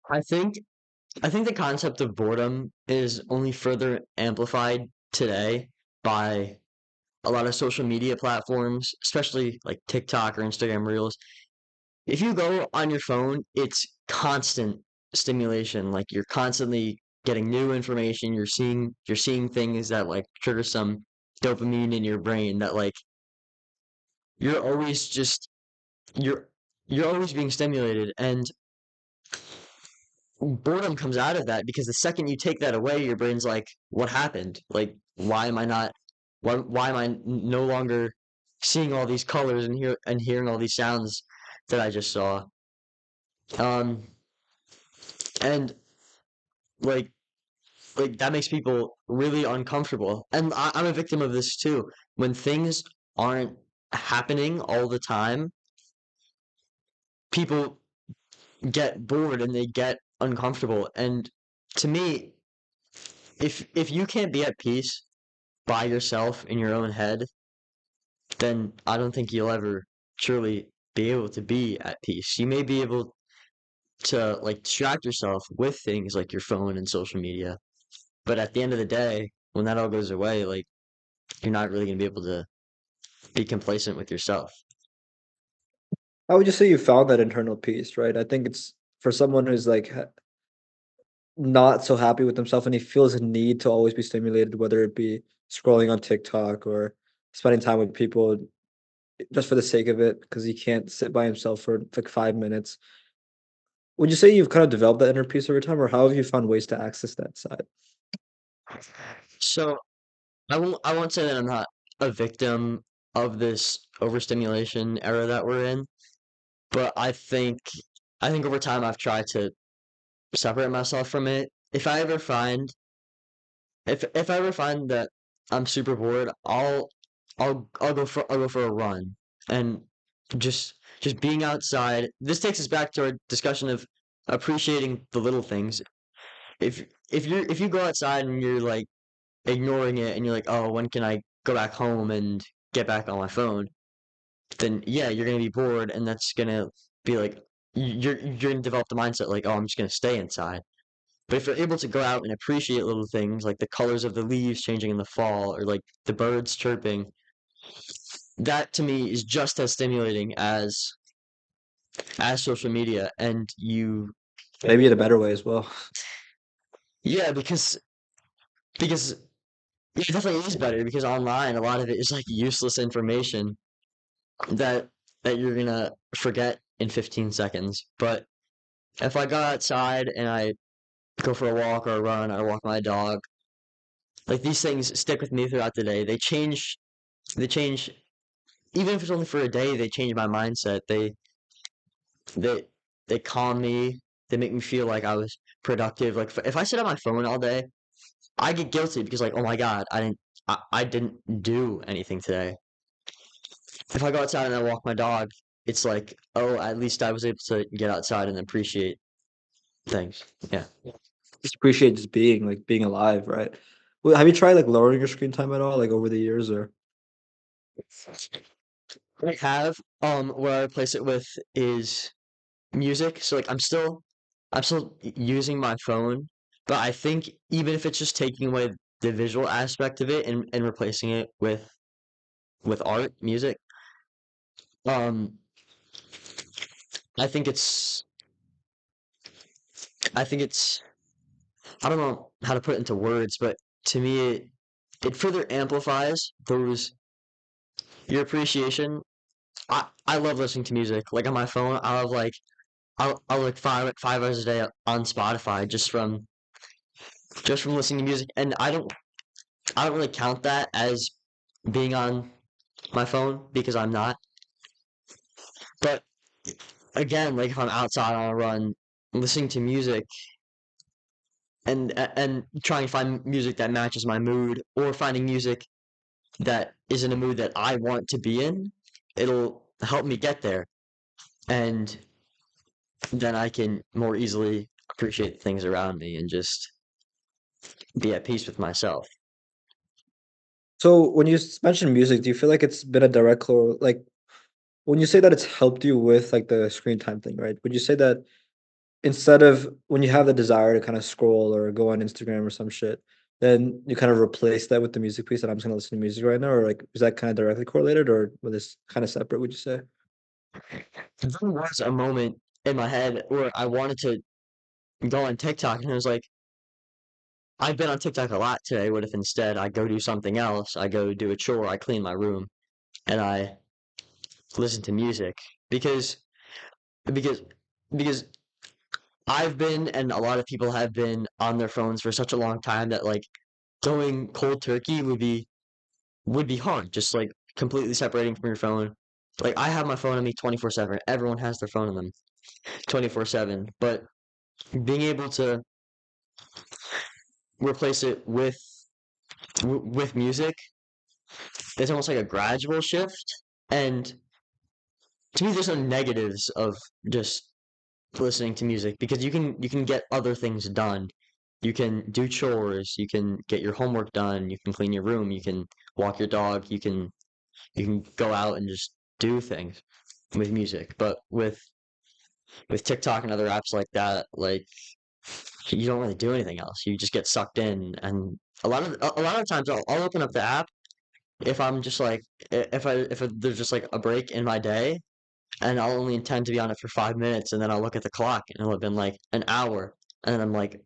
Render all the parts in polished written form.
I think I think the concept of boredom is only further amplified today by a lot of social media platforms, especially like TikTok or Instagram Reels. If you go on your phone, it's constant stimulation. Like you're constantly getting new information. You're seeing things that like trigger some dopamine in your brain that like you're always just you're you're always being stimulated, and boredom comes out of that because the second you take that away, your brain's like, what happened? Like, why am I not, why am I no longer seeing all these colors and hearing all these sounds that I just saw? Um, and like, like that makes people really uncomfortable. And I'm a victim of this too. When things aren't happening all the time, people get bored and they get uncomfortable. And to me, if you can't be at peace by yourself in your own head, then I don't think you'll ever truly be able to be at peace. You may be able to like distract yourself with things like your phone and social media, but at the end of the day, when that all goes away, like you're not really gonna be able to be complacent with yourself. How would you say you found that internal peace, right? I think it's for someone who's like not so happy with himself and he feels a need to always be stimulated, whether it be scrolling on TikTok or spending time with people just for the sake of it, because he can't sit by himself for like 5 minutes. Would you say you've kind of developed that inner peace over time, or how have you found ways to access that side? So I won't say that I'm not a victim of this overstimulation era that we're in, but I think over time I've tried to separate myself from it. If I ever find that I'm super bored, I'll go for a run and just being outside. This takes us back to our discussion of appreciating the little things. If if you go outside and you're like ignoring it and you're like, oh, when can I go back home and get back on my phone? Then yeah, you're gonna be bored, and that's gonna be like you're gonna develop the mindset like, oh, I'm just gonna stay inside. But if you're able to go out and appreciate little things like the colors of the leaves changing in the fall or like the birds chirping, that to me is just as stimulating as social media. And Maybe in a better way as well. yeah, because it definitely is better because online a lot of it is like useless information that that you're gonna forget in 15 seconds. But if I go outside and I go for a walk or a run or walk my dog, like these things stick with me throughout the day. They change even if it's only for a day, they change my mindset. They they calm me. They make me feel like I was productive. Like if I sit on my phone all day, I get guilty because like, oh my God, I didn't do anything today. If I go outside and I walk my dog, it's like, oh, at least I was able to get outside and appreciate things. Yeah. Just appreciate just being like being alive, right? Well, have you tried like lowering your screen time at all, like over the years, or I have where I replace it with is music. So like I'm still using my phone, but I think even if it's just taking away the visual aspect of it and replacing it with art, music, um, I think it's I think it's I don't know how to put it into words, but to me it further amplifies those your appreciation. I love listening to music. Like on my phone, I'll like 5 hours a day on Spotify just from listening to music, and I don't really count that as being on my phone because I'm not. But again, like if I'm outside on a run, listening to music and trying to find music that matches my mood, or finding music that is in a mood that I want to be in, it'll help me get there, and then I can more easily appreciate the things around me and just be at peace with myself. so when you mention music, do you feel like it's been a direct like when you say that it's helped you with like the screen time thing, right? Would you say that instead of when you have the desire to kind of scroll or go on Instagram or some shit, then you kind of replace that with the music piece that I'm just gonna listen to music right now, or like is that kind of directly correlated or was this kind of separate, would you say? There was a moment in my head where I wanted to go on TikTok, and I was like, I've been on TikTok a lot today. What if instead I go do something else? I go do a chore, I clean my room, and I listen to music because because because I've been and a lot of people have been on their phones for such a long time that like going cold turkey would be hard. Just like completely separating from your phone. Like I have my phone on me 24/7. Everyone has their phone on them 24/7. But being able to replace it with music is almost like a gradual shift. And to me, there's some negatives of just listening to music because you can get other things done. You can do chores, you can get your homework done, you can clean your room, you can walk your dog, you can go out and just do things with music. But with TikTok and other apps like that, like you don't really do anything else. You just get sucked in, and a lot of times I'll open up the app if I'm just like if there's just like a break in my day, and I'll only intend to be on it for 5 minutes, and then I'll look at the clock, and it'll have been like an hour, and then I'm like,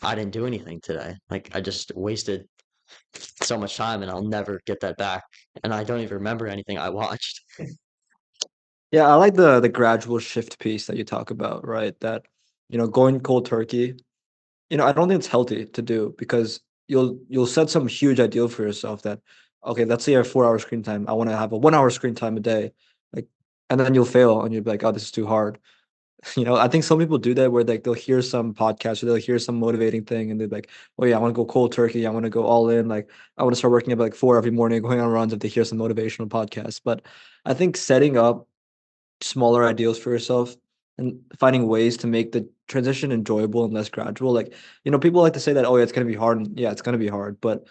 I didn't do anything today. Like I just wasted so much time, and I'll never get that back, and I don't even remember anything I watched. Yeah, I like the gradual shift piece that you talk about, right? That, going cold turkey, I don't think it's healthy to do because you'll set some huge ideal for yourself that, okay, let's say you have 4 hours screen time. I want to have a 1 hour screen time a day. Like, and then you'll fail and you'll be like, oh, this is too hard. I think some people do that where like they'll hear some podcast or they'll hear some motivating thing and they're like, oh yeah, I want to go cold turkey. I want to go all in. Like I want to start working at like 4 every morning, going on runs if they hear some motivational podcast. But I think setting up smaller ideals for yourself and finding ways to make the transition enjoyable and less gradual. Like, people like to say that, oh, yeah, it's going to be hard. And yeah, it's going to be hard. But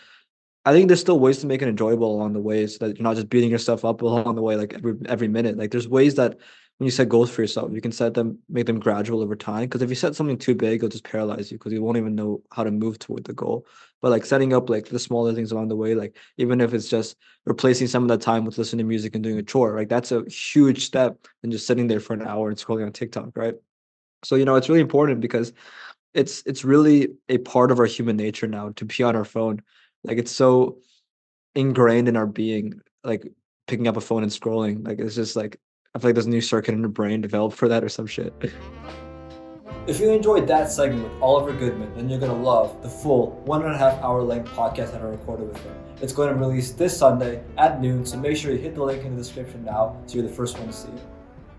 I think there's still ways to make it enjoyable along the way so that you're not just beating yourself up along the way, like every minute. Like, there's ways that when you set goals for yourself, you can set them, make them gradual over time. Because if you set something too big, it'll just paralyze you because you won't even know how to move toward the goal. But like setting up like the smaller things along the way, like even if it's just replacing some of that time with listening to music and doing a chore, like that's a huge step than just sitting there for an hour and scrolling on TikTok, right? So it's really important because it's really a part of our human nature now to be on our phone. Like it's so ingrained in our being, like picking up a phone and scrolling. Like it's just like I feel like there's a new circuit in the brain developed for that or some shit. If you enjoyed that segment with Oliver Goodman, then you're gonna love the full 1.5 hour length podcast that I recorded with him. It's going to release this Sunday at noon, so make sure you hit the link in the description now so you're the first one to see it.